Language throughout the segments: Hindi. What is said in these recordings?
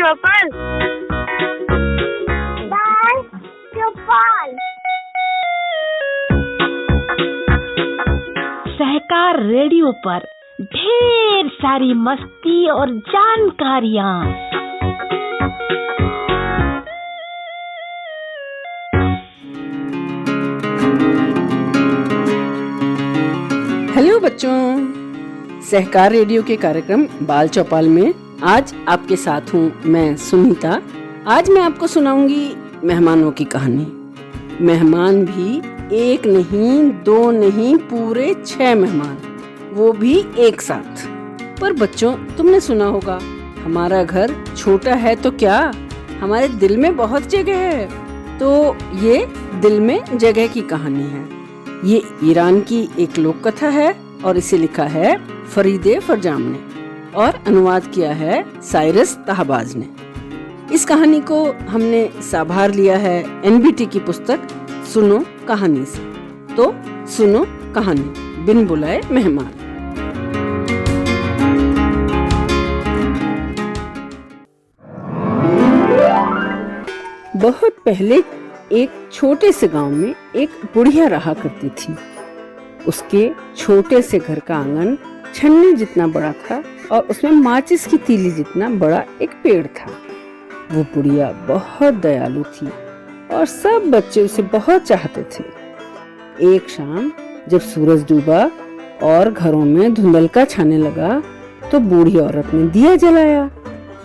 चौपाल। बाल चौपाल। सहकार रेडियो पर ढेर सारी मस्ती और जानकारियाँ। हेलो बच्चों, सहकार रेडियो के कार्यक्रम बाल चौपाल में आज आपके साथ हूँ मैं सुनीता। आज मैं आपको सुनाऊंगी मेहमानों की कहानी। मेहमान भी एक नहीं, दो नहीं, पूरे 6 मेहमान, वो भी एक साथ। पर बच्चों, तुमने सुना होगा, हमारा घर छोटा है तो क्या, हमारे दिल में बहुत जगह है। तो ये दिल में जगह की कहानी है। ये ईरान की एक लोक कथा है और इसे लिखा है फरीदे फरजाम ने और अनुवाद किया है साइरस तहबाज ने। इस कहानी को हमने साभार लिया है एनबीटी की पुस्तक सुनो कहानी से। तो सुनो कहानी, बिन बुलाए मेहमान। बहुत पहले एक छोटे से गांव में एक बुढ़िया रहा करती थी। उसके छोटे से घर का आंगन छन्नी जितना बड़ा था और उसमें माचिस की तीली जितना बड़ा एक पेड़ था। वो बुढ़िया बहुत दयालु थी और सब बच्चे उसे बहुत चाहते थे। एक शाम जब सूरज डूबा और घरों में धुंधलका छाने लगा तो बूढ़ी औरत ने दिया जलाया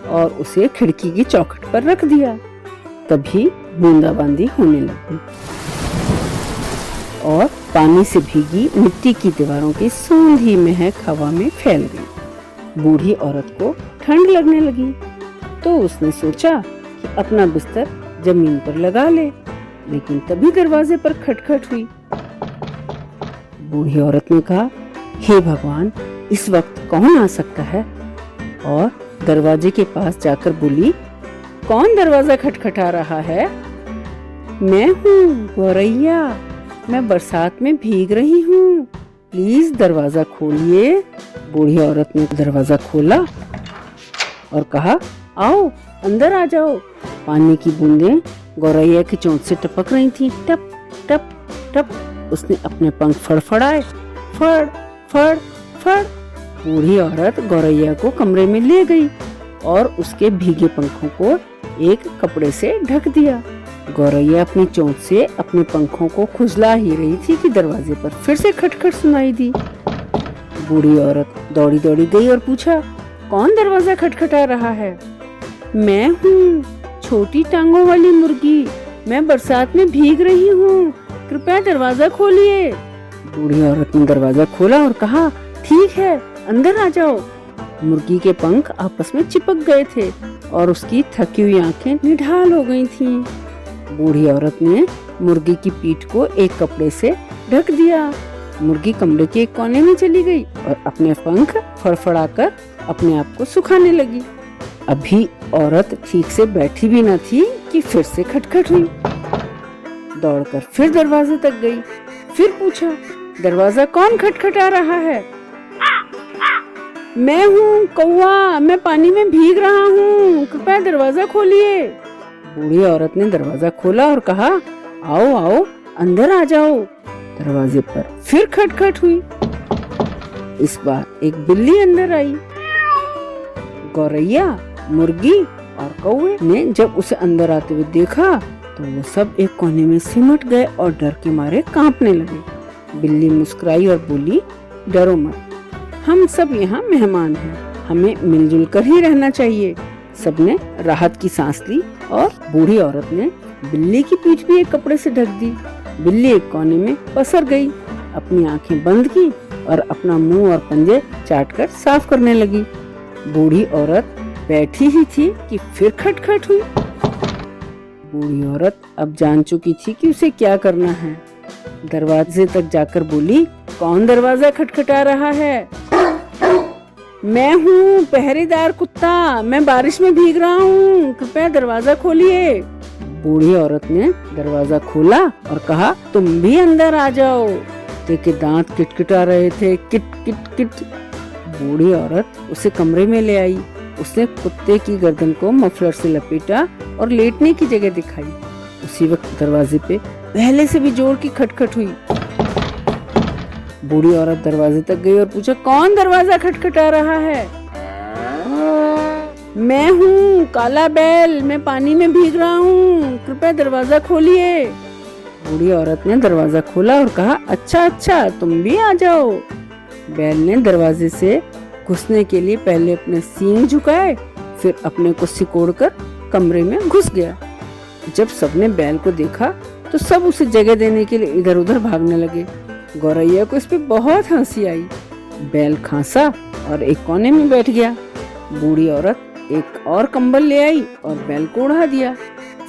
और उसे खिड़की की चौखट पर रख दिया। तभी बूंदाबांदी होने लगी और पानी से भीगी मिट्टी की दीवारों की सूंधी महक हवा में फैल गई। बूढ़ी औरत को ठंड लगने लगी तो उसने सोचा कि अपना बिस्तर जमीन पर लगा ले, लेकिन तभी दरवाजे पर खटखट हुई। बूढ़ी औरत ने कहा, हे भगवान, इस वक्त कौन आ सकता है? और दरवाजे के पास जाकर बोली, कौन दरवाजा खटखटा रहा है? मैं हूँ गौरैया, मैं बरसात में भीग रही हूँ, प्लीज दरवाजा खोलिए। बूढ़ी औरत ने दरवाजा खोला और कहा, आओ अंदर आ जाओ। पानी की बूंदें गौरैया की चोंच से टपक रही थी, टप टप टप। उसने अपने पंख फड़फड़ाए, फड़ फड़ फड़। बूढ़ी औरत गौरैया को कमरे में ले गई और उसके भीगे पंखों को एक कपड़े से ढक दिया। गौरैया अपनी चोंच से अपने पंखों को खुजला ही रही थी कि दरवाजे पर फिर से खटखट सुनाई दी। बूढ़ी औरत दौड़ी दौड़ी गई और पूछा, कौन दरवाजा खटखटा रहा है? मैं हूँ, छोटी टांगों वाली मुर्गी, मैं बरसात में भीग रही हूँ, कृपया दरवाजा खोलिए। बूढ़ी औरत ने दरवाजा खोला और कहा, ठीक है, अंदर आ जाओ। मुर्गी के पंख आपस में चिपक गए थे और उसकी थकी हुई आंखें निढाल हो गई थीं। बूढ़ी औरत ने मुर्गी की पीठ को एक कपड़े से ढक दिया। मुर्गी कमरे के एक कोने में चली गई और अपने पंख फड़फड़ाकर अपने आप को सुखाने लगी। अभी औरत ठीक से बैठी भी न थी कि फिर से खटखट हुई। दौड़कर फिर दरवाजे तक गई, फिर पूछा, दरवाजा कौन खटखटा रहा है? मैं हूँ कौवा, मैं पानी में भीग रहा हूँ, कृपया दरवाजा खोलिए। बूढ़ी औरत ने दरवाजा खोला और कहा, आओ आओ अंदर आ जाओ। दरवाजे पर फिर खटखट हुई। इस बार एक बिल्ली अंदर आई। गौरैया, मुर्गी और कौवे ने जब उसे अंदर आते हुए देखा तो वो सब एक कोने में सिमट गए और डर के मारे कांपने लगे। बिल्ली मुस्कुराई और बोली, डरो मत, हम सब यहाँ मेहमान हैं, हमें मिलजुल कर ही रहना चाहिए। सबने राहत की सांस ली और बूढ़ी औरत ने बिल्ली की पीठ भी एक कपड़े से ढक दी। बिल्ली एक कोने में पसर गई, अपनी आंखें बंद की और अपना मुंह और पंजे चाटकर साफ करने लगी। बूढ़ी औरत बैठी ही थी कि फिर खटखट हुई। बूढ़ी औरत अब जान चुकी थी कि उसे क्या करना है। दरवाजे तक जाकर बोली, कौन दरवाजा खटखटा रहा है? मैं हूँ पहरेदार कुत्ता, मैं बारिश में भीग रहा हूँ, कृपया दरवाजा खोलिए। बूढ़ी औरत ने दरवाजा खोला और कहा, तुम भी अंदर आ जाओ। कुत्ते के दांत किटकिटा रहे थे, किट किट किट। बूढ़ी औरत उसे कमरे में ले आई उसने कुत्ते की गर्दन को मफलर से लपेटा और लेटने की जगह दिखाई। उसी वक्त दरवाजे पे पहले से भी जोर की खटखट हुई। बूढ़ी औरत दरवाजे तक गई और पूछा, कौन दरवाजा खटखटा रहा है? मैं हूँ, काला बैल, मैं पानी में भीग रहा हूँ, कृपया दरवाजा खोलिए। बूढ़ी औरत ने दरवाजा खोला और कहा, अच्छा अच्छा, तुम भी आ जाओ। बैल ने दरवाजे से घुसने के लिए पहले अपने सींग झुकाए, फिर अपने को सिकोड़कर कमरे में घुस गया। जब सबने बैल को देखा तो सब उसे जगह देने के लिए इधर उधर भागने लगे। गौरैया को इस पे बहुत हंसी आई। बैल खांसा और एक कोने में बैठ गया। बूढ़ी औरत एक और कंबल ले आई और बैल को उड़ा दिया।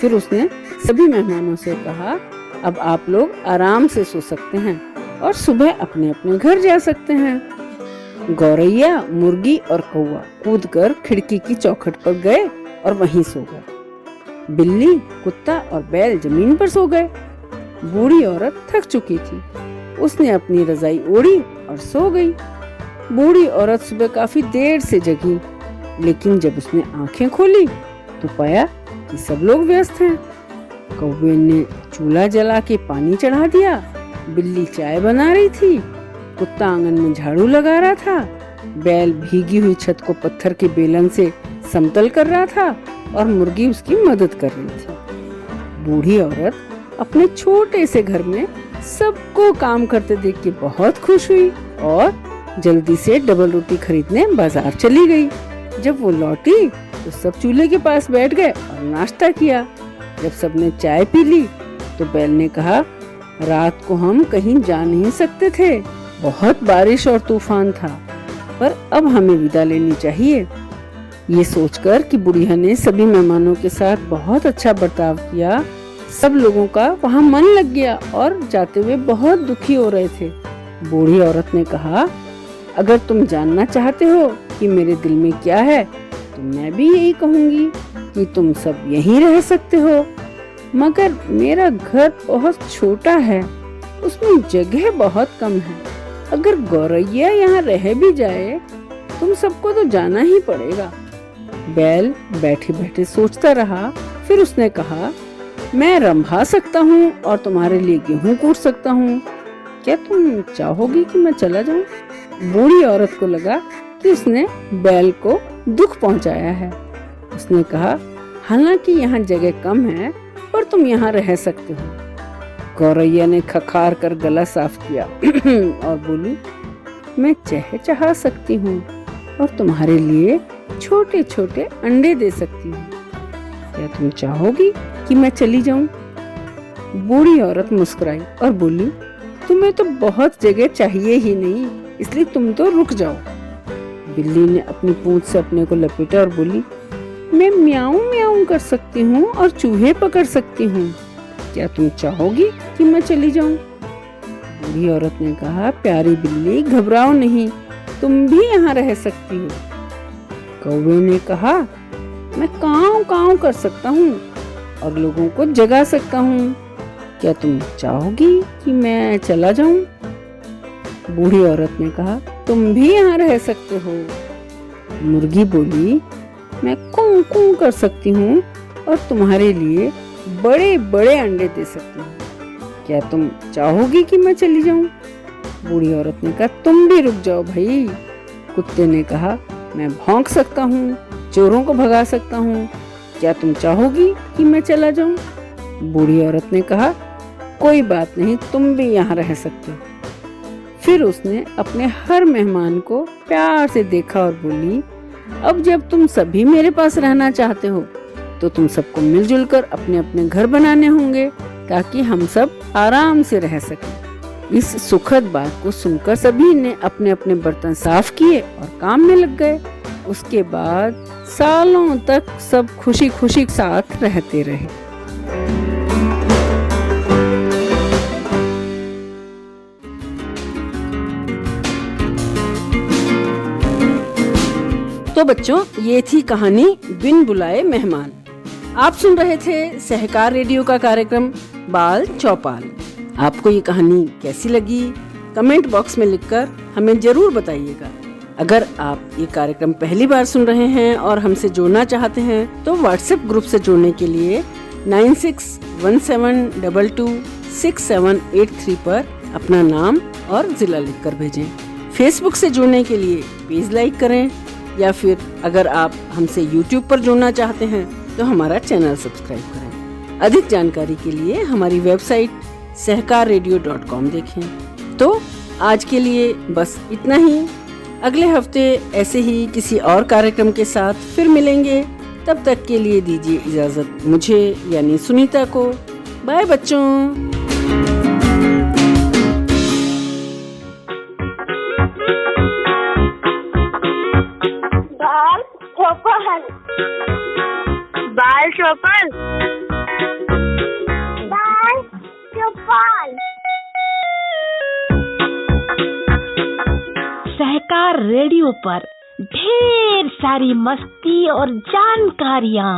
फिर उसने सभी मेहमानों से कहा, अब आप लोग आराम से सो सकते हैं और सुबह अपने अपने घर जा सकते हैं। गौरैया, मुर्गी और कौवा कूदकर खिड़की की चौखट पर गए और वहीं सो गए। बिल्ली, कुत्ता और बैल जमीन पर सो गए। बूढ़ी औरत थक चुकी थी, उसने अपनी रजाई ओढ़ी और सो गई। बूढ़ी औरत सुबह काफी देर से जगी, लेकिन जब उसने आंखें खोली तो पाया कि सब लोग व्यस्त हैं। कौवे ने चूल्हा जला के पानी चढ़ा दिया, बिल्ली चाय बना रही थी, कुत्ता आंगन में झाड़ू लगा रहा था, बैल भीगी हुई छत को पत्थर के बेलन से समतल कर रहा था और मुर्गी उसकी मदद कर रही थी। बूढ़ी औरत अपने छोटे से घर में सबको काम करते देख के बहुत खुश हुई और जल्दी से डबल रोटी खरीदने बाजार चली गई। जब वो लौटी तो सब चूल्हे के पास बैठ गए और नाश्ता किया। जब सबने चाय पी ली तो बैल ने कहा, रात को हम कहीं जा नहीं सकते थे, बहुत बारिश और तूफान था, पर अब हमें विदा लेनी चाहिए। ये सोचकर कि बुढ़िया ने सभी मेहमानों के साथ बहुत अच्छा बर्ताव किया, सब लोगों का वहाँ मन लग गया और जाते हुए बहुत दुखी हो रहे थे। बूढ़ी औरत ने कहा, अगर तुम जानना चाहते हो कि मेरे दिल में क्या है तो मैं भी यही कहूँगी कि तुम सब यहीं रह सकते हो, मगर मेरा घर बहुत छोटा है, उसमें जगह बहुत कम है। अगर गौरैया यहाँ रह भी जाए तुम सबको तो जाना ही पड़ेगा। बैल बैठे बैठे सोचता रहा, फिर उसने कहा, मैं रंभा सकता हूँ और तुम्हारे लिए गेहूं कूट सकता हूँ, क्या तुम चाहोगी कि मैं चला जाऊँ? बूढ़ी औरत को लगा कि उसने बैल को दुख पहुँचाया है। उसने कहा, हालांकि यहाँ जगह कम है पर तुम यहाँ रह सकते हो। गौरैया ने खखार कर गला साफ किया और बोली, मैं चहचहा सकती हूँ और तुम्हारे लिए छोटे छोटे अंडे दे सकती हूँ, क्या तुम चाहोगी कि मैं चली जाऊँ? बूढ़ी औरत मुस्कुराई और बोली, तुम्हें तो बहुत जगह चाहिए ही नहीं, इसलिए तुम तो रुक जाओ। बिल्ली ने अपनी पूंछ से अपने को लपेटा और बोली, मैं म्याऊं म्याऊं कर सकती हूँ और चूहे पकड़ सकती हूँ, क्या तुम चाहोगी कि मैं चली जाऊँ? बूढ़ी औरत ने कहा, प्यारी बिल्ली, घबराओ नहीं, तुम भी यहाँ रह सकती हो। कौवे ने कहा, मैं काऊ काऊ कर सकता हूँ और लोगों को जगा सकता हूँ, क्या तुम चाहोगी कि मैं चला जाऊँ? बूढ़ी औरत ने कहा, तुम भी यहाँ रह सकते हो। मुर्गी बोली, मैं कूं कूं कर सकती हूँ और तुम्हारे लिए बड़े बड़े अंडे दे सकती हूँ, क्या तुम चाहोगी कि मैं चली जाऊँ? बूढ़ी औरत ने कहा, तुम भी रुक जाओ भाई। कुत्ते ने कहा, मैं भौंक सकता हूँ, चोरों को भगा सकता हूँ, क्या तुम चाहोगी कि मैं चला जाऊँ? बूढ़ी औरत ने कहा, कोई बात नहीं, तुम भी यहाँ रह सकते हो। फिर उसने अपने हर मेहमान को प्यार से देखा और बोली, अब जब तुम सभी मेरे पास रहना चाहते हो तो तुम सबको मिलजुल कर अपने अपने घर बनाने होंगे ताकि हम सब आराम से रह सकें। इस सुखद बात को सुनकर सभी ने अपने अपने बर्तन साफ किए और काम में लग गए। उसके बाद सालों तक सब खुशी खुशी साथ रहते रहे। तो बच्चों, ये थी कहानी बिन बुलाए मेहमान। आप सुन रहे थे सहकार रेडियो का कार्यक्रम बाल चौपाल। आपको ये कहानी कैसी लगी कमेंट बॉक्स में लिखकर हमें जरूर बताइएगा। अगर आप ये कार्यक्रम पहली बार सुन रहे हैं और हमसे जुड़ना चाहते हैं तो व्हाट्सएप ग्रुप से जुड़ने के लिए 9617226783 पर अपना नाम और जिला लिखकर भेजें। फेसबुक से जुड़ने के लिए पेज लाइक करें या फिर अगर आप हमसे यूट्यूब पर जुड़ना चाहते हैं तो हमारा चैनल सब्सक्राइब करें। अधिक जानकारी के लिए हमारी वेबसाइट सहकाररेडियो.com देखें। तो आज के लिए बस इतना ही। अगले हफ्ते ऐसे ही किसी और कार्यक्रम के साथ फिर मिलेंगे। तब तक के लिए दीजिए इजाजत मुझे यानी सुनीता को। बाय बच्चों। बाल चौपल, बाल चौपल, बाल चौपल। सहकार रेडियो पर ढेर सारी मस्ती और जानकारियाँ।